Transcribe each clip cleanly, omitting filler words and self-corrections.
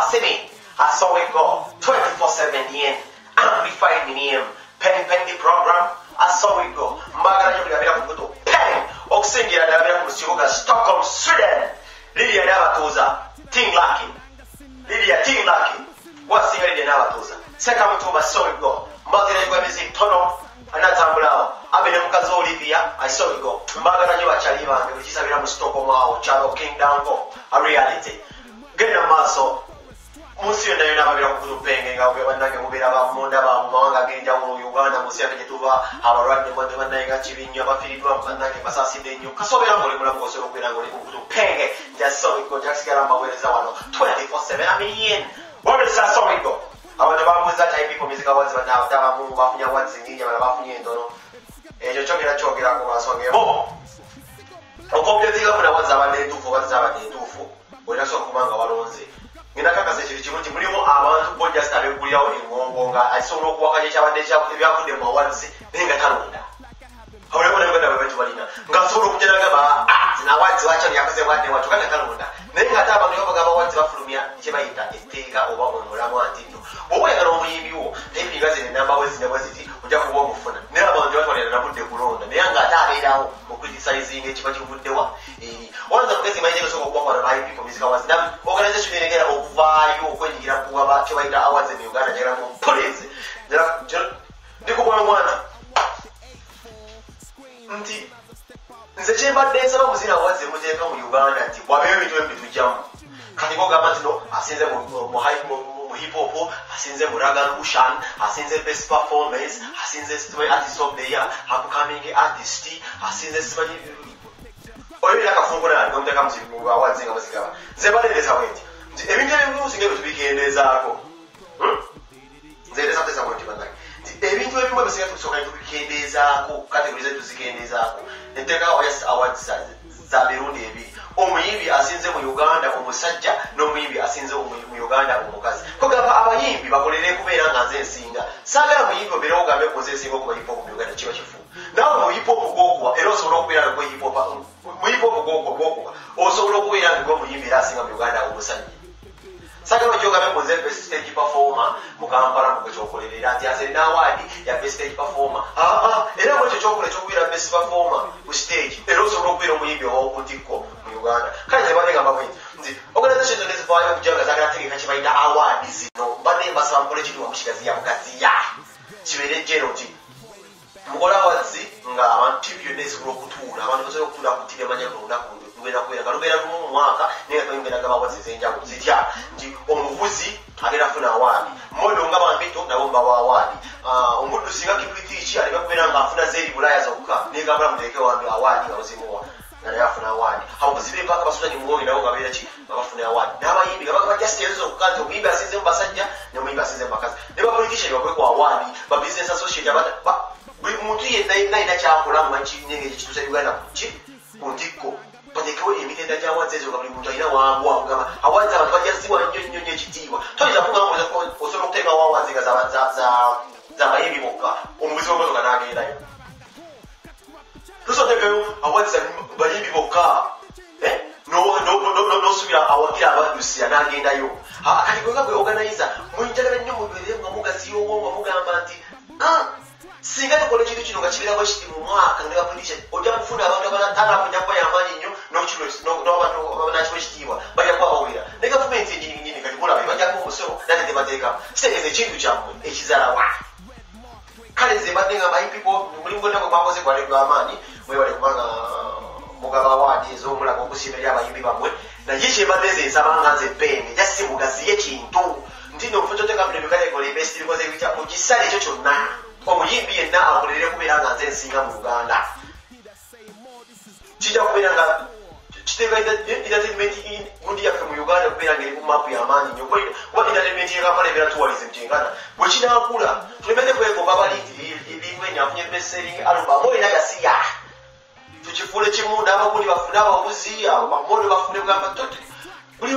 Asini. I saw it go 24/7 in amplified name. Pen the program. I saw it go. Magana Yabira Kuto. Pen. Oxingia Dabira Musiuga. Stockholm, Sweden. Lydia Navatoza. Ting Lucky. Lydia Ting Lucky. What's the Lydia Navatoza? Second to my saw it go. Magana music Tono. Anatambulao. Abene Mukazo Olivia. I saw it go. Magana Chaliva. Which is a very Stockholm. Chavo Kingdom go. A reality. Get a muscle. Musio na yona babira kutupenge ngawe banange mubira ba munda ba mwanga ginja mu Uganda musia ketuba abarwande mwande bananga chibinya bafiribwa banange basasi denyo kasobera ngole mulambo so kwira ngole kutupenge just so iko just gara maweleza wano 24/7 amiyen wabele sa so iko abantu bamuza type people music awards bana taba mu bafunya awards nginya bafunye ndono ejo chokera ko basonge bo okompletika kuna awards abande tufu bazabande tufu wena so kubanga walonze Ninakaka chiri chimuti mulimo abantu bojja stabe kuliawo engongo nga asobola okuwakanya kyabadde ebyavudde mu awards nenga talonda awuleko nebaganda bwe balina nga asobola okujjanaga ba zinawadzi wacha byakoze bwadde watu kanga talonda naye nga ate abantu bagamba awards bafulumya kye bayita etteeka oba omulamu anti nno bw'oba oyagala omuyimbi wo tayipinga zino enamba wezinabwe ziti ojja kuba omufuna naye abantu batwalira nabudde kulonda naye nga ate abeerawo okritisizinga ekiba kivuddewa wanza kugezi mayinza osobola okubakwala bayi people music awards na organization enegera okuvaayo okwenyigira kuwa kye bayita awards mu Uganda gyera mu police ndikubona mwana nti nze kyembadde nsaba muzina awards emuteeka mu Uganda nti wabeeyo ebintu ebintu tujjamu kati kogamba nti no asinze mu hip hop asinze mu Ragan Ushan asinze best performance asinze artist of the year upcoming artist asinze simanyi oyo yakafungula ngomteka mu awards nga bazigaba nze balendeza bwenti ebintu ebimu singa tubikendezaako nze ndesa tesa bwenti banange ebintu ebimu bisinga tusobola tubikendezaako kategori zetu zikendezaako enteka awards za mirundi ebiri omuyimbi asinze mu Uganda omusajja n'omuyimbi asinze mu Uganda omukazi kogamba abayimbi bakolere kubeera nga nze nsinga saagala muyimbi obeera ogambe kuze nsinga okuba hip hop mu Uganda kiba kifu nawe mu hip hop gwokuba era osobola okubeera nga hip hop mu hip hop gwokuba osobola okubeera nga omuyimbi era asinga mu Uganda omusajja saagala okyogambe kuze best stage performer mu Kampala mu kyokolerera nti azirina award ya best stage performer era mwekyo kyokola ekyokubeera best performer ku stage era osobola okubeera omuyimbi owokutikko mu Uganda kale nze bagamba bwenti nti organization nezivaayo okujja nga zaagala tegeka kye bayita award zino mbadde mbasaba mukole kiri wamukigaziya mugaziya kibeere jeno nti mukola awards nga abantu tivi yonna esobola okutuula abantu basobola okutuula ku tivi amanya lunaku lugenda kubeera nga lubeera lumu mu mwaka naye nga toyongera gaba awards ez'enjawulo zitya nti omuvuzi agenda afuna award modo nga bambito nabo mbawa award omuddu singa kipitiiki aleka kubeera nga afuna zeeri bulaya zokka negambala muteeke wange award nga bazimuwa nga naye afuna award abavuzi b'empaka basula nimuwonge nabo nga beera ki nga bafuna award n'abayimbi nga bagaba just ezo zokka nti omuyimbi asinze mu basajja n'omuyimbi asinze mu bakazi ne bapolitician bakwekwa award ba business associate buli muntu yenna alina kyakola mu makinyenge ekituusa Uganda ku ntikko bateekewo emitenda gya awards ezo nga buli muntu alina wangu akugamba awards abantu bajaziwa nnyo ekitiibwa toyinza kugamba osobola okuteekawo awards nga za bayimbi bokka omubuzi w'emmotoka n'agendayo tosoteekayo awards za bayimbi bokka n'osubira awagira abaddusiya n'agendayo kati kwega gwe organizer muyinjagala nnyo mubeere nga mugaziyowo nga mugamba nti singa tukola ekintu kino nga kibeera bwekiti mu mwaka nga bapolitician ojja kufuna abantu abanatala kujja kuba yamaanyi nnyo n'abantu abanakibwa ekitiibwa bajja kuba bawulira ne gavumenti enjininyini kati mulabe bajjako omusolo nate tebateekamu kitegeeza ekintu kyammwe ekizalawa kale nze mbadde nga mayipipo mulimu gwonna gwe mwakoze gwali gw'amaanyi mwebale kubanga mugaba awaadi ez'omulaga okusiima eri abayimbi bammwe naye kyembadde nze nsaba nga nze penge ja si mugaziye kintu nti nomufe kyotekamune bikatekola ebesi bikoze bitya mu kisale ekyo kyonna omuyimbi yenna akolere kubeera nga nze nsinga mu Uganda kijja kubeera nga kiteeka entertainment gundi yaffe mu Uganda kubeera nga eri ku maapu y'amaanyi nnyo kuba entertainment yekampala ebeera tourism kyengana bwe kinaakula tulemete kwegomba balingwenya afunye best-selling album olina gasiya tukifuule kimu n'abagundi bafune abaguzi abamodo bafune bugamba buli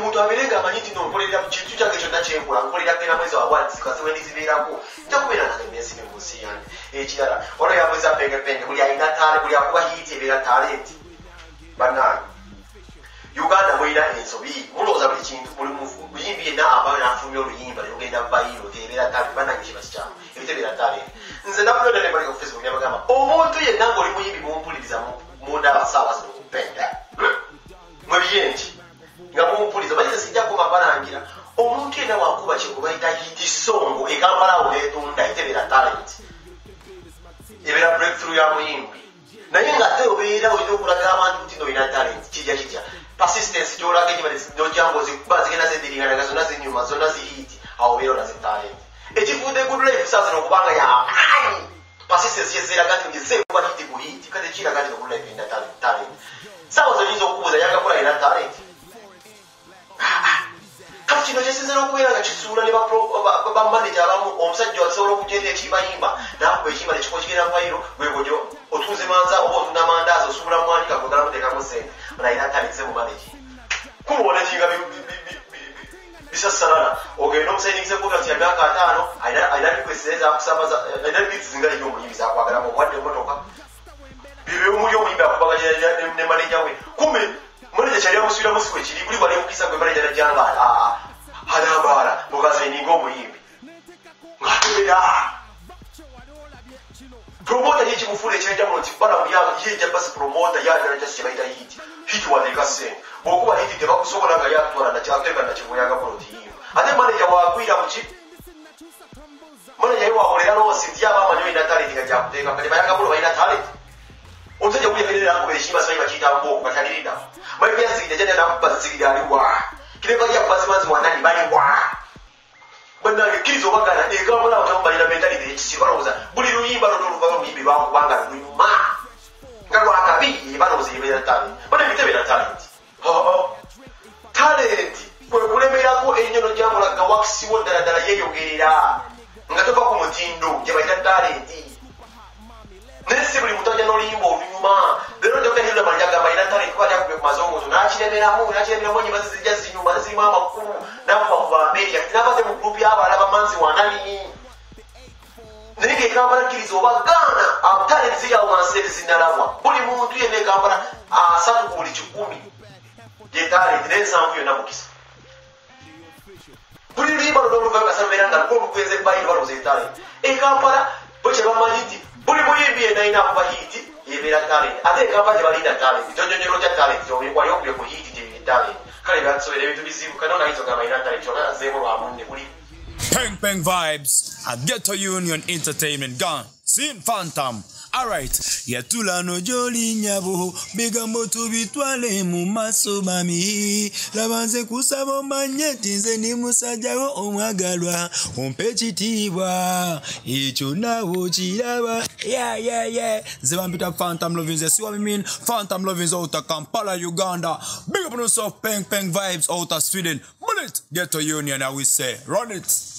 muntu abeere nga amanyi nti nonkolerera mu kintu kyange kyonna kyenkola nkolera kena mwezi wa awards kasi wendizibeerako nja kubeera nange myensine mu nsi yange ekirala wano yamweza pengepenge buli alina taale buli akuba hiiti ebeera talenti bannange Uganda mulina ensobi mulooza buli kintu muyimbi yenna aba n'afulumya oluyimba negenda bayiro tebeera talenti bannange bakikyamu ebitebeera talenti nze nakulonda ne baleka ku Facebook yabagamba omuntu yenna ng'oli muyimbi mumpuliriza mundaba saawa zino kupenda mwebiyenti nga mumpuliriza banyeze sijja kuba balangira omuntu yenna wakuba kyengo bayita hiti songo ekampala awo netunda etebeera talenti ebeera breakthrough ya muyimbi naye nga te obeera olina okulaga abantu nti noolina talenti kijja persistence gyolaga nojango zikuba zigenda zendiringanaga zonna zinyuma zonna zihiti awo obeera olaze talenti ekivudde good life sasa okubanga yamaanyi persistence yeseeraga nti ngezeekuba hiti ku hiti kati kiraga nti good life erina talenti saawa zoyinza okubuuza yagakola erina talenti kati kino kyesinzira okubeera nga kisuula ne bamanaja abamu omusajja asobola okugenda ekibayimba nakuba ekiyimba nekiko kigenda mufayiro gwegojo otuuze manza oba otunda mandaazi osuubula mwanika gwegala muteekamu sente onayina talenti mu manaji kumubonekinga bisasalala ogenda omusainikize kontrakt ya myaka 5 ayina request zakusambaza ayina bits zingali nnyo omuyimbi zakwagalamu obwadde emotoka byomuli omuyimbi akubaganya ne manaja we kumbe manaja kyali amusuubira musiku ekiri buli wali mukisa gwe manaja najjanga alambaala mugasayininga omuyimbi ngaatubera promota yekimufuula ekyenjawulo nti bala muyaga yeja basi promota yagala kyasi kyebayita hiti wateeka ssente bw'okuba hiti tebakusobola nga yakutwala nakyateka nakimuyaga protiyimba ate manaja wagwira muki manaja ye wakolera loosi nti yaba amanyi olina talenti nga gyakuteeka kati bayaga bulo balina talenti omusajja kuyemerera akubera ekiyimba simanyi bakiyita mboko kati alirina mayiga yazigija janja nakuba zigija aliwa kireva yakubazimanzi wanani baliwa bannange kkiriza obagana ekambala abatamu balina mentality ekisi balowooza buli luyimba lotoluvayo omuyimbi lwakubanga luluma nga lwakabi balowooza yebeera talenti bana bitebeera talenti talenti kwe kulemerako enyono gyamulaga wakisiwo ddala yeeyogerera nga tova ku mutindo gye balina talenti naye si buli muntu ajja n'oluyimba olunyuma lero jokenirira manja agamba alina talenti kuba lyakubye ku mazongozo n'akiremeramu enyimba zijja zinyuma zirimu amakulu nakuba ku bambeerya tinabadde mu gurupu y'abaala bamanzi wanani naye ng'ekambala kkiriza obagana talenti ziri awo wansi ezizinalabwa buli muntu yenna ekambala 3 ku buli 100 ye talenti naye 7 yonna mukisa buli luyimba luloluvayo gasalubeera nga luko olugwenze bayiri balowooza etalenti ekampala bwe kye bamanyi nti buli muyimbi yenna alina akuba hiti yebeera talenti ate ekambala gye balina talenti tonjonyero tya talenti wali okubye ku hiti tebiri talenti kale byakusobera ebintu bizibu kano nayinza ogamba alina talenti oba azeemu lwamunne buli Peng vibes at Ghetto Union Entertainment gone. Sin Phantom. Alright, yatulano joli nyabo bigambo tubitwale mu maso mami labanze kusaba manyeti nze ni musajjawo omwagalwa ompe kitiibwa ekyo nawo kiraba yeah nze bampita Phantom Lovins see what I mean Phantom Lovins out of Kampala Uganda big up on yourself Peng vibes out of Sweden Bullet Ghetto Union I will say run it.